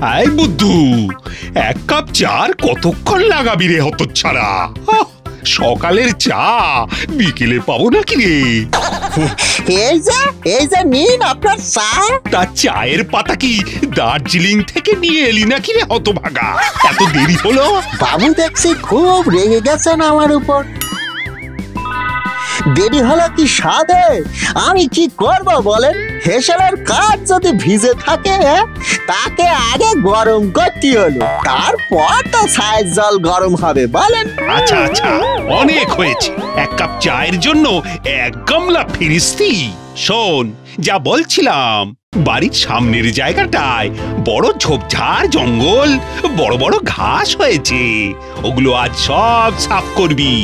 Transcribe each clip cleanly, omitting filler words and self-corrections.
আয় বুদ্ধু, এক কাপ চার কতক্ষণ লাগাবি রে হতচ্ছাড়া? সকালের চা বিকেলে পাবো নাকি রে? এই যে নিন আপনার চা। তা চায়ের পাতা কি দার্জিলিং থেকে নিয়ে এলি নাকি রে হতভাগা? এত দেরি হলো? বাবু দেখছি খুব রেগে গেছেন আমার উপর। দেরি হলো কি সাধে? আমি কি করব বলেন? হেসেলের কাজ যদি ভিজে থাকে তাকে আগে গরম করতে হলো, তারপর তো চায়ের জল গরম হবে বলেন। আচ্ছা আচ্ছা, অনেক হয়েছে। এক কাপ চায়ের জন্য এক গামলা ফিরিস্তি। শোন, যা বলছিলাম, বাড়ির সামনের জায়গাটায় বড় ঝোপঝাড় জঙ্গল, বড় বড় ঘাস হয়েছে, ওগুলো আজ সব সাফ করবি।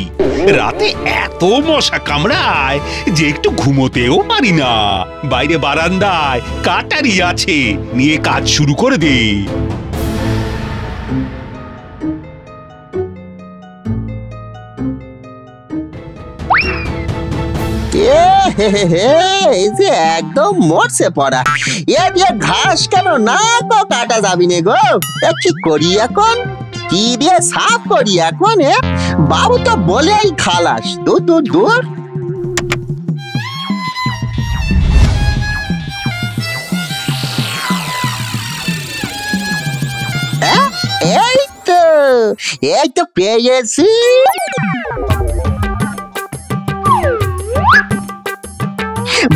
রাতে এত মশা কামড়ায় যে একটু ঘুমোতেও পারি না। বাইরে বারান্দায় কাটারি আছে, নিয়ে কাজ শুরু করে দে। এই যে একদম মরছে পড়া, এ দিয়ে ঘাস কেন না গো কাটা যাবি নে গো। কি করি এখন? কি দিয়ে সাফ করি এখন? বাবু তো বলেই খালাস। দূর দূর দূর। এই তো পেয়েছি।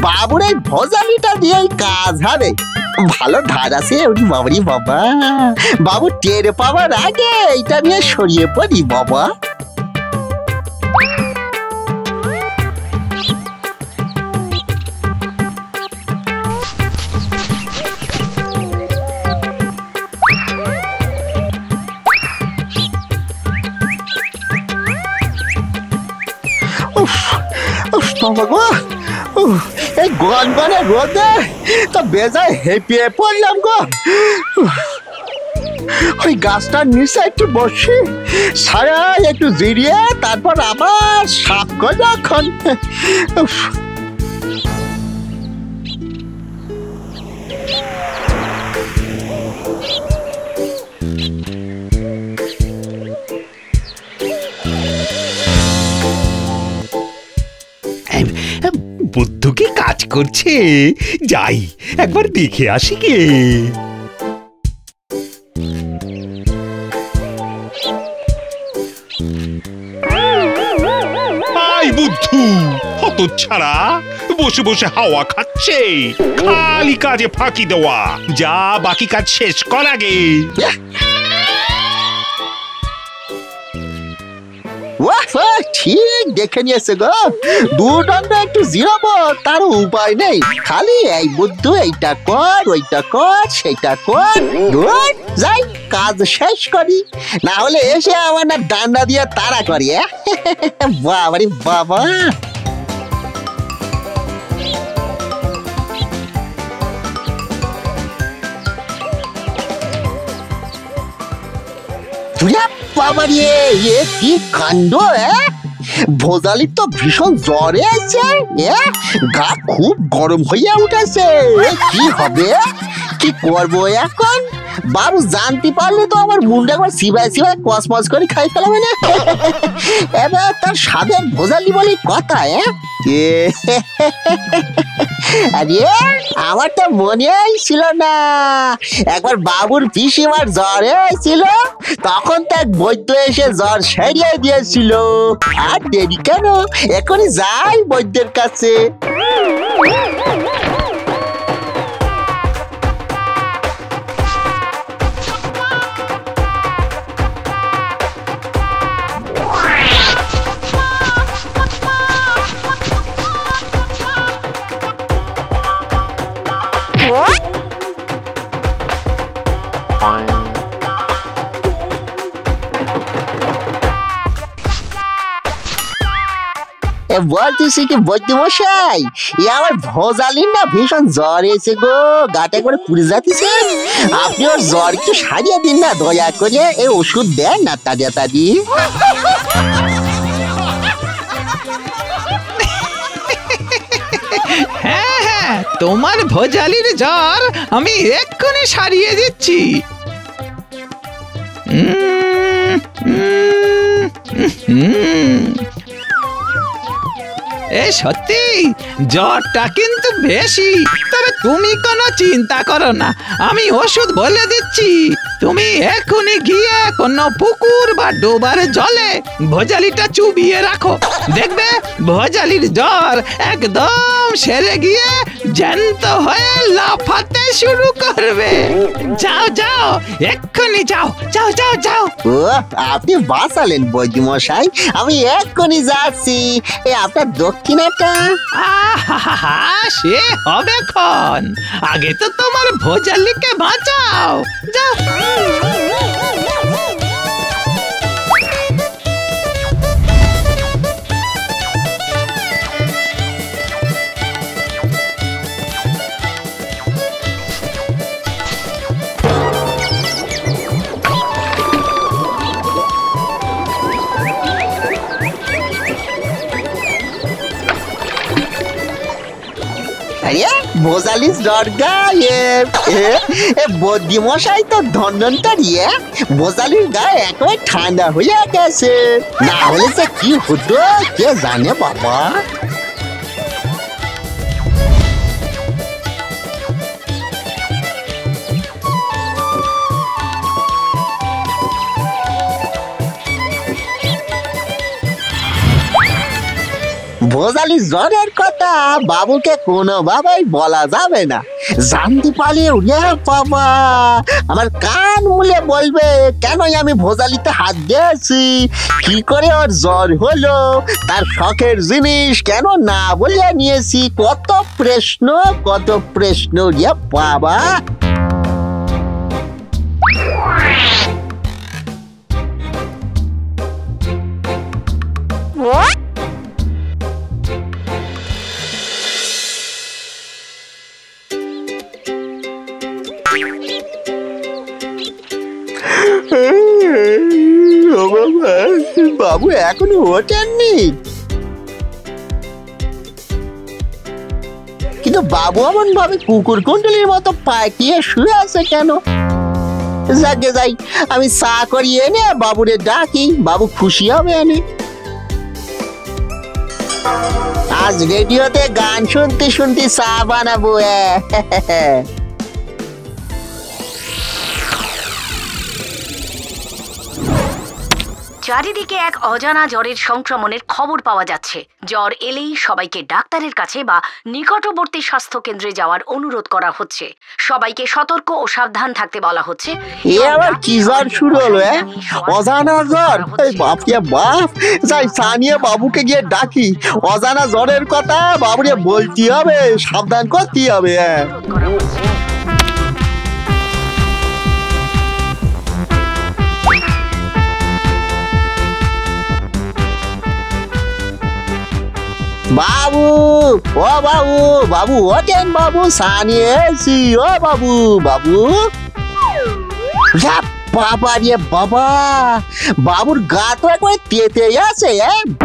বাবুর এই ভোজালিটা দিয়েই কাজ হবে। ভালো ধার আছে বাবরি বাবা। বাবু টের পাওয়ার আগে এইটা নিয়ে সরিয়ে পড়ি বাবা। বাবা গো, এই গনগনে রোদে তো বেজায় হেঁপিয়ে পড়লাম গো। ওই গাছটার নিচে একটু বসি, ছায়ায় একটু জিরিয়ে তারপর আবার সাপ করে এখন। বুদ্ধু কি কাজ করছে? যাই একবার দেখে আসি গে। আয় বুদ্ধু, হতচ্ছাড়া, বসে বসে হাওয়া খাচ্ছে, খালি কাজে ফাঁকি দেওয়া। যা বাকি কাজ শেষ কর আগে। ঠিক দেখে নিয়েছে গো। দুদণ্ড একটু জিরাবো, তার উপায় নেই। খালি এই বুদ্ধু এইটা কর, ওইটা কর, সেইটা কর। যাই কাজ শেষ করি, না হলে এসে আমার না ডান্ডা দিয়ে তাড়া করি। বাবারি বাবা। বাবারি এ কি কাণ্ড! ভোজালির তো ভীষণ জ্বরে আছে, গা খুব গরম হইয়া উঠেছে। কি হবে, কি করবো এখন? বাবু জানতে পারলে তো আমার মুন্ডা একবার সিবাই সিবাই কসমস করে খাই ফেলাবে না। এবার তার স্বাদের ভোজালি বলে কথা। আরে আমার তো মনেই ছিল না, একবার বাবুর পিসিমার জ্বর হয়েছিল, তখন তার বৈদ্য এসে জ্বর সেরিয়ে দিয়েছিল। আর দেরি কেন, এখনই যাই বৈদ্যের কাছে। বলতেছি কি বৈদ্য মশাই, আমার ভোজালির না ভীষণ জ্বর এসে গো, গাটা করে পুড়ে যাচ্ছে। আপনি ওর জ্বর একটু সারিয়ে দিন না দয়া করে, এই ওষুধ দেন না তাড়াতাড়ি। হ্যাঁ হ্যাঁ, তোমার ভোজালির জ্বর আমি এক্ষুনি সারিয়ে দিচ্ছি। এ সত্যি জ্বরটা কিন্তু বেশি, তবে তুমি কোনো চিন্তা করো না, আমি ওষুধ বলে দিচ্ছি। তুমি এখনই গিয়ে কোনো পুকুর বা ডোবার জলে ভোজালিটা চুবিয়ে রাখো, দেখবে ভোজালির জ্বর একদম সেরে গিয়ে জ্যান্ত হয়ে লাফাতে শুরু করবে। যাও যাও, এক্ষুনি যাও যাও যাও যাও। ও, আপনি বাঁচালেন বৈদ্য মশাই, আমি এক্ষুনি যাচ্ছি। আপনার দক্ষিণাটা? আহা, সে হবে ক্ষণ, আগে তো তোমার ভোজালিকে বাঁচাও। যাও। আরে ভোজালিস জ্বর গায়ে বৈদ্য মশাই তো ধন্যন্তরি, ভোজালির গায়ে একেবারে ঠান্ডা হয়ে গেছে, না হলে যে কি হতো কে জানে বাবা। ভোজালি জ্বরের কথা বাবুকে কোনোভাবেই বলা যাবে না, জানতে পারলে ওরে বাবা আমার কান মুলে বলবে কেনই আমি ভোজালিতে হাত দিয়েছি, কি করে ওর জ্বর হলো, তার শখের জিনিস কেন না বলে নিয়েছি, কত প্রশ্ন রে বাবা। বাবু এখনো ওঠেননি, কিন্তু বাবু এমন ভাবে কুকুর কুণ্ডলির মতো পাকিয়ে শুয়ে আছে কেন? যাকে যাই, আমি চা করিয়ে এনে বাবুরে ডাকি, বাবু খুশি হবে এনে। আজ রেডিওতে গান শুনতে শুনতে চা বানাবো। চারিদিকে এক অজানা জ্বরের সংক্রমণের খবর পাওয়া যাচ্ছে। জ্বর এলেই সবাইকে ডাক্তারের কাছে বা নিকটবর্তী স্বাস্থ্য কেন্দ্রে যাওয়ার অনুরোধ করা হচ্ছে। সবাইকে সতর্ক ও সাবধান থাকতে বলা হচ্ছে। এ আবার কি জ্বর শুরু হলো? অজানা জ্বর? এই বাপকে বাপ, যাই সানিয়ে বাবুকে গিয়ে ডাকি, অজানা জ্বরের কথা বাবুরে বলতে হবে, সাবধান করতে হবে। বাবু, ও বাবু, বাবু ওঠেন বাবু, সানিয়ে এসি, ও বাবু, বাবু। বাবা রে বাবা, বাবুর গা তো একবার তেতে আছে,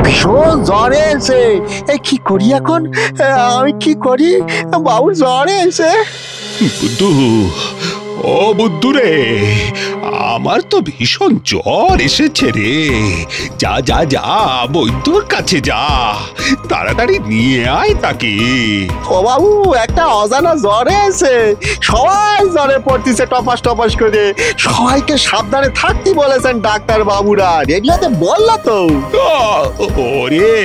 ভীষণ জ্বরে এসে, কি করি এখন, আমি কি করি, বাবুর জ্বরে এসে। বুদ্ধু, ও বুদ্ধু রে, আমার তো ভীষণ জ্বর এসেছে রে, যা যা যা বৈদ্যর কাছে যা, তাড়াতাড়ি নিয়ে আয় তাকে। ও বাবু, একটা অজানা জ্বরে এসে, সবাই জ্বরে পড়তেছে টপাস টপাস করে, সবাইকে সাবধানে থাকতে বলেছেন ডাক্তার বাবুরা, রেডিওতে বললো তো। ওরে,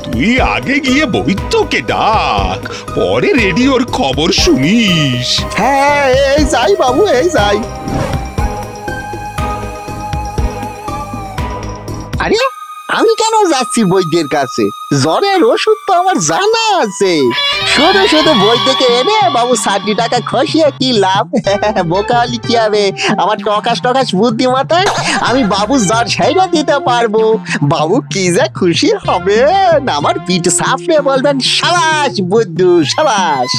তুই আগে গিয়ে বৈদ্যকে ডাক, পরে রেডিওর খবর শুনিস। হ্যাঁ, এই যাই বাবু, এই যাই। আরে আমি কেন যাচ্ছি বৈদ্যের কাছে? জ্বরের ওষুধ তো আমার জানা আছে, শুধু শুধু বৈদ্যকে এনে বাবু 60 টাকা খসিয়ে কি লাভ? বোকা হলি কি হবে, আমার টকাস বুদ্ধি মাথায়, আমি বাবু জ্বর সাইরা দিতে পারবো। বাবু কি যে খুশি হবে, আমার পিঠ সাফরে বলবেন সাবাস বুদ্ধু, সাবাস।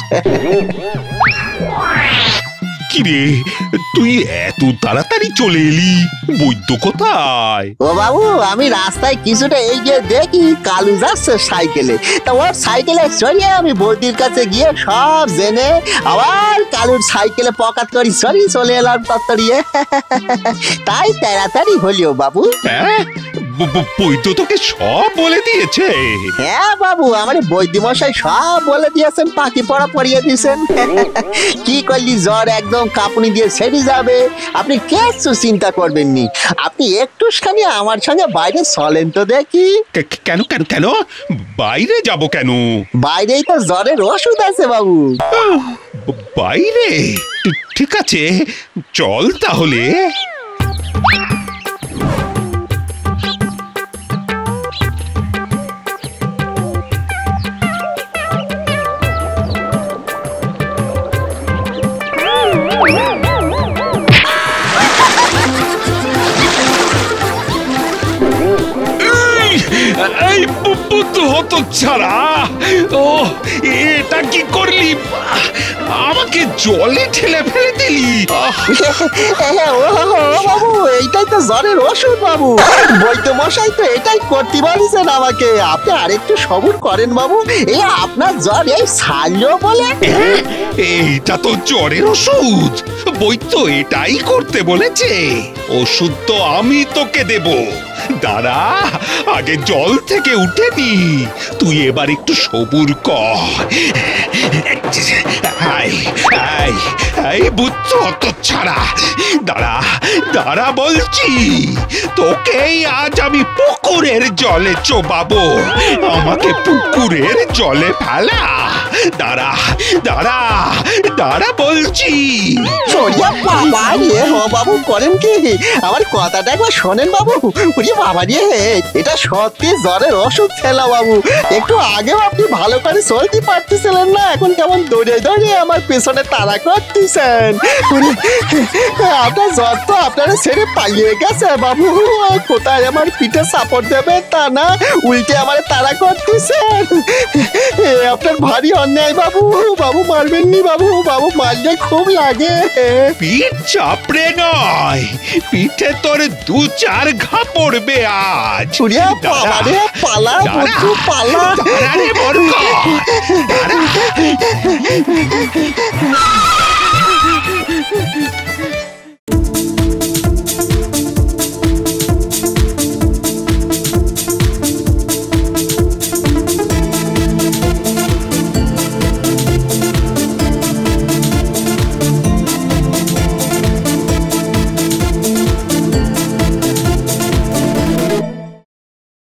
কিরে, তুই এত তাড়াতাড়ি চলে এলি? বৈদ্য কোথায়? ও বাবু, আমি রাস্তায় কিছুটা এগিয়ে দেখি কালু যাচ্ছে সাইকেলে। তা ওর সাইকেলে চড়িয়ে আমি বৌদির কাছে গিয়ে সব জেনে আবার কালুর সাইকেলে পকাত করি চলে এলাম তত্তরিয়ে। তাই তাড়াতাড়ি হলিও বাবু। হ্যাঁ, বৈদ্য তোকে সব বলে দিয়েছে? হ্যাঁ বাবু, আমার বৈদ্য মশাই সব বলে দিয়েছেন, পাখি পড়া পড়িয়ে দিয়েছেন। কি করলি জ্বর একদম কাঁপুনি দিয়ে সেরে যাবে, আপনি কিচ্ছু চিন্তা করবেন নি। আপনি একটুখানি আমার সঙ্গে বাইরে চলেন তো দেখি। কেন কেন কেন বাইরে যাব কেন? বাইরেই তো জ্বরের ওষুধ আছে বাবু। বাইরে? ঠিক আছে, চল তাহলে। এই বুদ্ধ হতো ছাড়া, ও এটা কি করলি? আমাকে জলে ঠেলে ফেলে দিলি। বাবু, এইটাই তো জ্বরের ওষুধ বাবু। বৈদ্য মশাই তো এটাই করতে পারছেন আমাকে। আপনি আরেকটু সবুর করেন বাবু, এই আপনার জ্বর এই ছাড়লো বলে। এইটা তো জ্বরের ওষুধ, বৈদ্য এটাই করতে বলেছে। ওষুধ তো আমি তোকে দেব। দাঁড়া, আগে জল থেকে উঠে নি। তুই এবার একটু সবুর কর। এই বুদ্ধ তো ছাড়া, দাঁড়া দাঁড়া বলছি। তোকেই আজ আমি পুকুরের জলে চোবাবো। আমাকে পুকুরের জলে ফেলা। দাঁড়া দাঁড়া দাঁড়া বলছি। বাবা রে, ও বাবু করেন কি? আমার কথাটা একবার শোনেন বাবু। ওরে বাবা রে, এটা সত্যি জ্বরের ওষুধ খেলা বাবু। একটু আগেও আপনি ভালো করে চলতে পারতেছিলেন না, এখন কেমন দৌড়ে দৌড়ে আমার পেছনে তাড়া করতেছেন। আপনার জ্বর তো আপনারা ছেড়ে পালিয়ে গেছে বাবু। কোথায় আমার পিঠে সাপোর্ট দেবে তা না, উল্টে আমার তাড়া করতেছেন। আপনার ভারী অন্যায় বাবু। বাবু মারবেন নি বাবু, বাবু মারলে খুব লাগে। পিঠ চাপড়ে নয়, পিঠে তোর 2-4 ঘা পড়বে আজ। পালা রে পালা, বন্ধু পালা। দাঁড়া রে বর্গ, দাঁড়া।